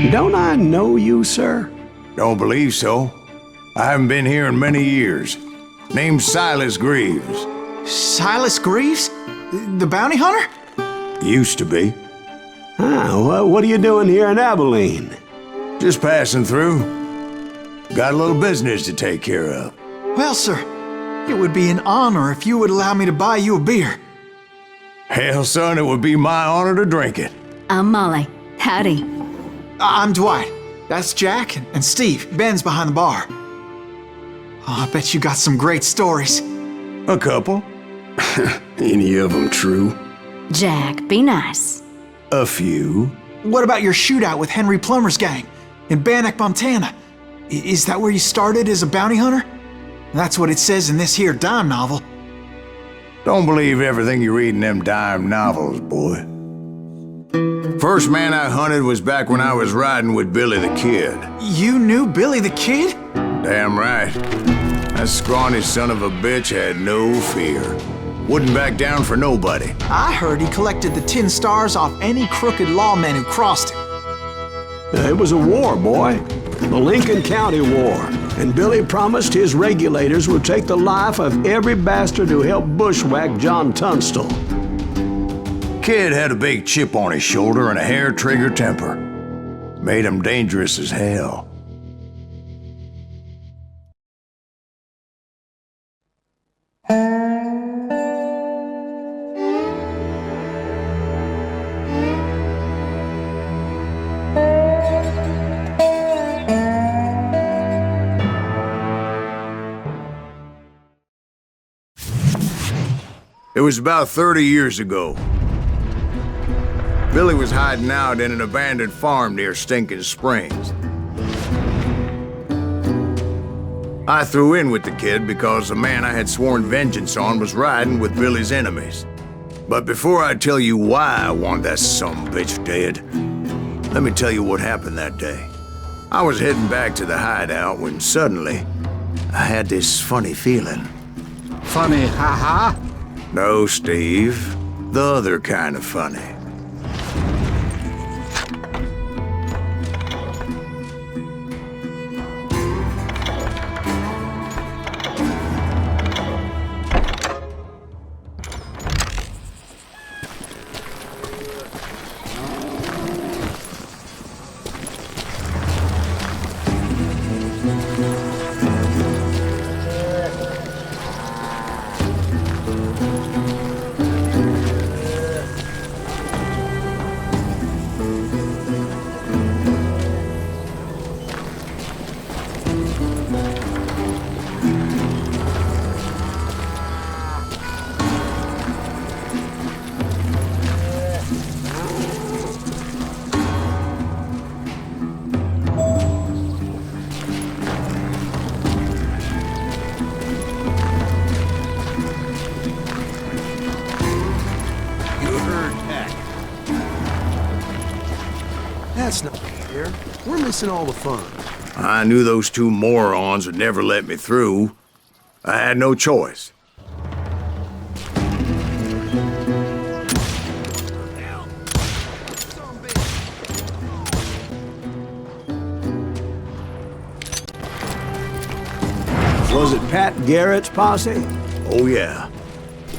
Don't I know you, sir? Don't believe so. I haven't been here in many years. Name's Silas Greaves. Silas Greaves? The bounty hunter? Used to be. What are you doing here in Abilene? Just passing through. Got a little business to take care of. Well, sir, it would be an honor if you would allow me to buy you a beer. Hell, son, it would be my honor to drink it. I'm Molly. Howdy. I'm Dwight. That's Jack and Steve. Ben's behind the bar. Oh, I bet you got some great stories. A couple. Any of them true? Jack, be nice. A few. What about your shootout with Henry Plummer's gang in Bannock, Montana? Is that where you started as a bounty hunter? That's what it says in this here dime novel. Don't believe everything you read in them dime novels, boy. First man I hunted was back when I was riding with Billy the Kid. You knew Billy the Kid? Damn right. That scrawny son of a bitch had no fear. Wouldn't back down for nobody. I heard he collected the 10 stars off any crooked lawmen who crossed him. It was a war, boy. The Lincoln County War. And Billy promised his regulators would take the life of every bastard who helped bushwhack John Tunstall. Kid had a big chip on his shoulder and a hair-trigger temper. Made him dangerous as hell. It was about 30 years ago. Billy was hiding out in an abandoned farm near Stinking Springs. I threw in with the kid because the man I had sworn vengeance on was riding with Billy's enemies. But before I tell you why I want that sumbitch dead, let me tell you what happened that day. I was heading back to the hideout when suddenly I had this funny feeling. Funny, haha? No, Steve. The other kind of funny. That's not fair. We're missing all the fun. I knew those two morons would never let me through. I had no choice. Was it Pat Garrett's posse? Oh yeah.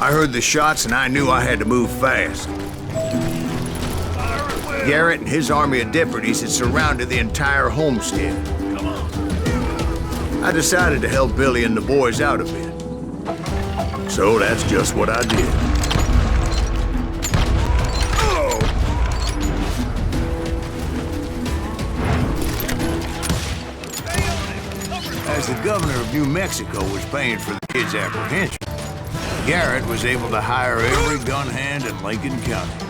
I heard the shots and I knew I had to move fast. Garrett and his army of deputies had surrounded the entire homestead. I decided to help Billy and the boys out a bit. So that's just what I did. As the governor of New Mexico was paying for the kid's apprehension, Garrett was able to hire every gun hand in Lincoln County.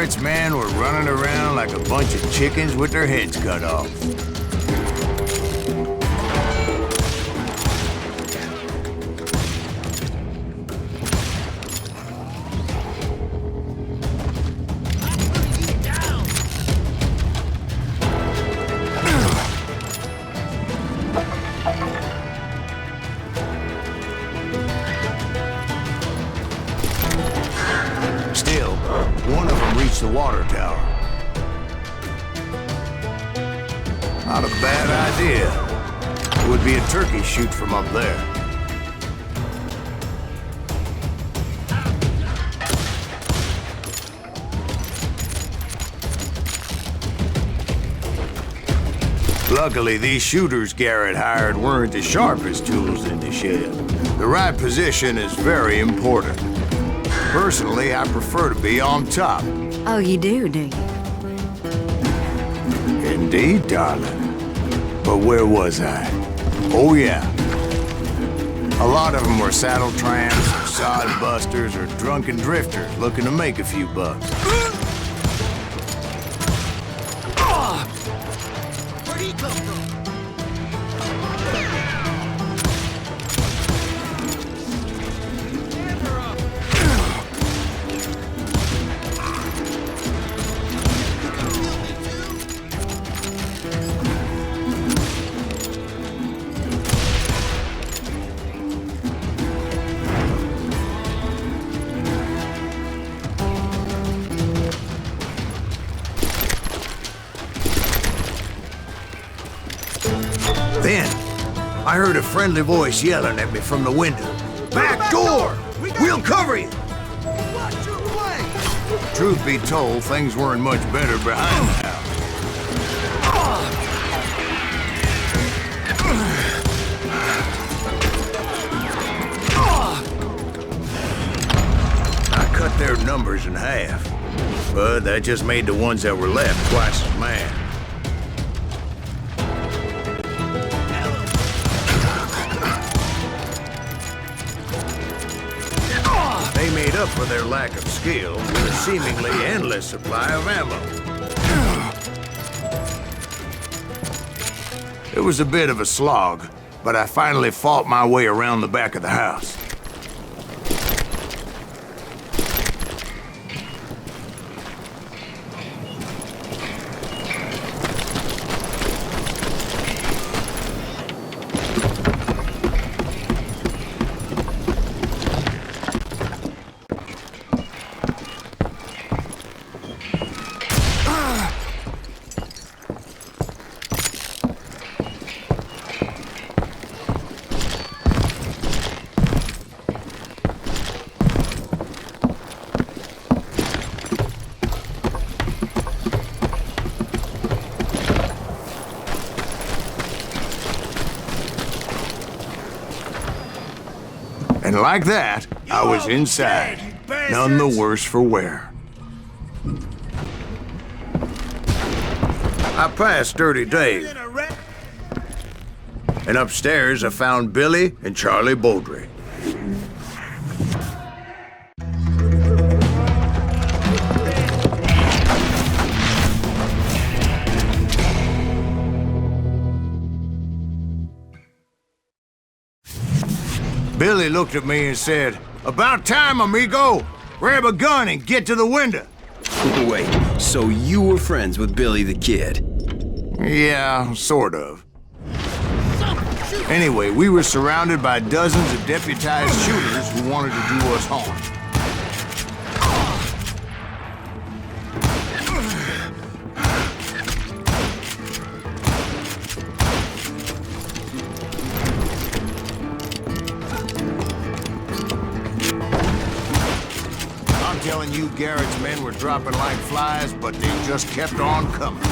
Garrett's men were running around like a bunch of chickens with their heads cut off. Still, one of them reached the water tower. Not a bad idea. It would be a turkey shoot from up there. Luckily, these shooters Garrett hired weren't the sharpest tools in the shed. The right position is very important. Personally, I prefer to be on top. Oh, you do you? Indeed, darling. But where was I? Oh, yeah. A lot of them were saddle tramps, or sod busters, or drunken drifters looking to make a few bucks. Where'd he come from? Then, I heard a friendly voice yelling at me from the window. Back door! We'll cover you! Watch your way! Truth be told, things weren't much better behind the house. I cut their numbers in half, but that just made the ones that were left twice as mad. They made up for their lack of skill with a seemingly endless supply of ammo. It was a bit of a slog, but I finally fought my way around the back of the house. And like that, I was inside, none the worse for wear. I passed Dirty Dave. And upstairs, I found Billy and Charlie Beaudry. Billy looked at me and said, "About time, amigo. Grab a gun and get to the window." Wait, so you were friends with Billy the Kid? Yeah, sort of. Anyway, we were surrounded by dozens of deputized shooters who wanted to do us harm. I'm telling you, Garrett's men were dropping like flies, but they just kept on coming.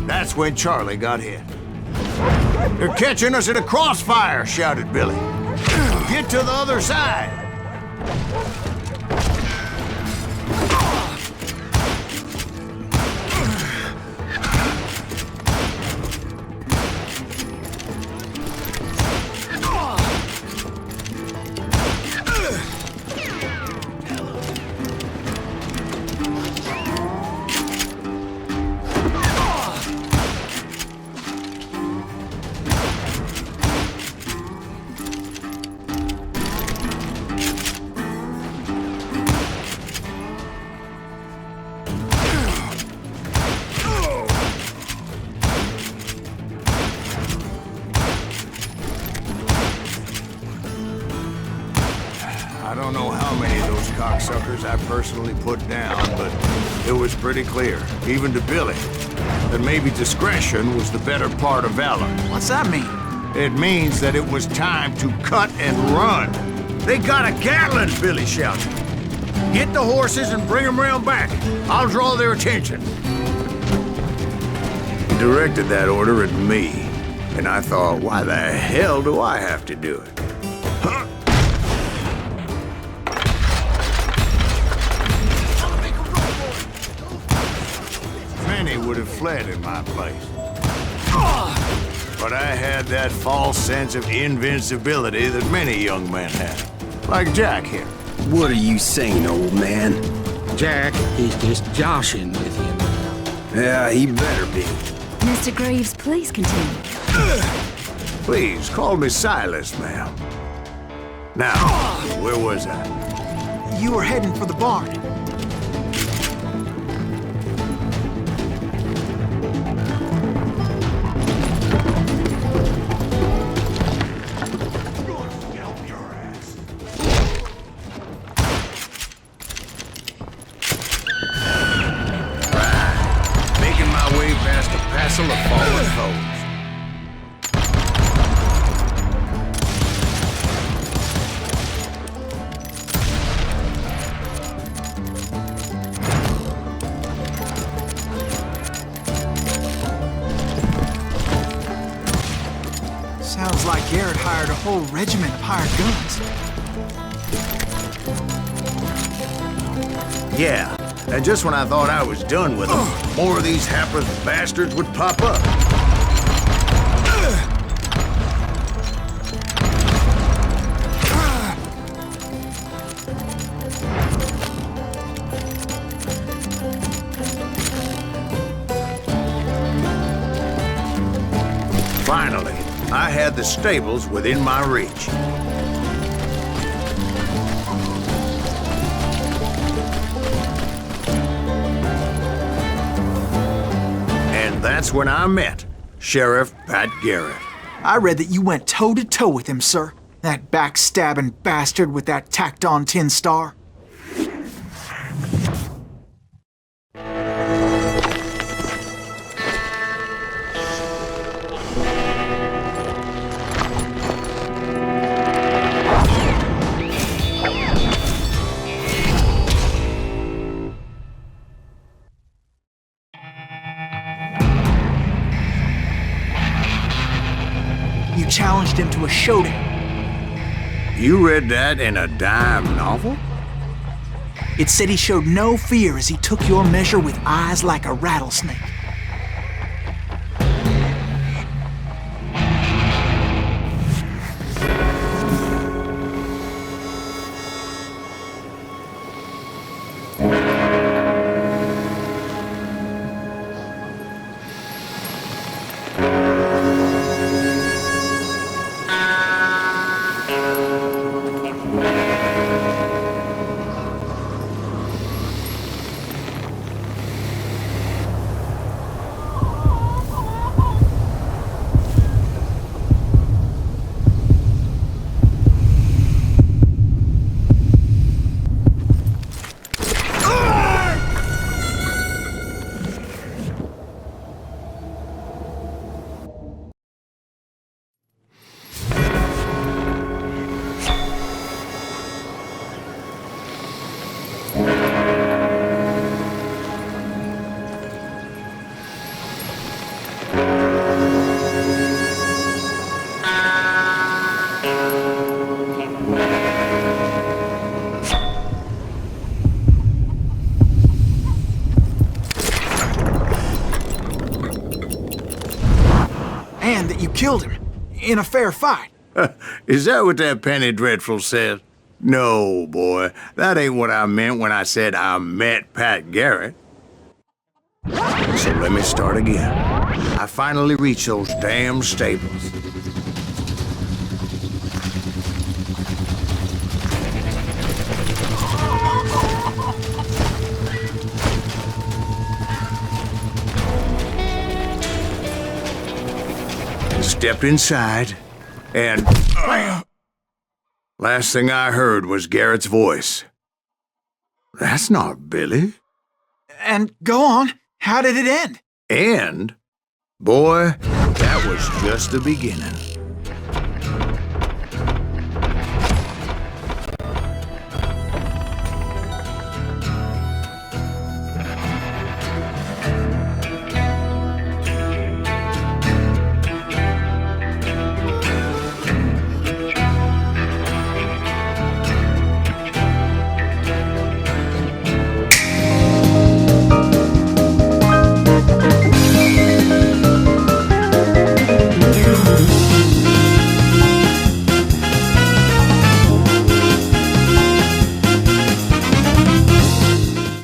That's when Charlie got hit. "They're catching us in a crossfire," shouted Billy. "Get to the other side." I don't know how many of those cocksuckers I personally put down, but it was pretty clear, even to Billy, that maybe discretion was the better part of valor. What's that mean? It means that it was time to cut and run. They got a Gatlin, Billy shouted. Get the horses and bring them round back. I'll draw their attention. He directed that order at me, and I thought, why the hell do I have to do it? Many would have fled in my place. But I had that false sense of invincibility that many young men have. Like Jack here. What are you saying, old man? Jack is just joshing with him. Yeah, he better be. Mr. Greaves, please continue. Please, call me Silas, ma'am. Now, where was I? You were heading for the barn. Making my way past a passel of fallen foes. Sounds like Garrett hired a whole regiment of hired guns. Yeah, and just when I thought I was done with them, more of these hapless bastards would pop up. Finally, I had the stables within my reach. And that's when I met Sheriff Pat Garrett. I read that you went toe-to-toe with him, sir. That backstabbing bastard with that tacked-on tin star. You challenged him to a showdown. You read that in a dime novel? It said he showed no fear as he took your measure with eyes like a rattlesnake. mind that you killed him in a fair fight. Is that what that Penny Dreadful said? No, boy. That ain't what I meant when I said I met Pat Garrett. So let me start again. I finally reached those damn stables. Stepped inside, and last thing I heard was Garrett's voice. That's not Billy. And go on, how did it end? And, boy, that was just the beginning.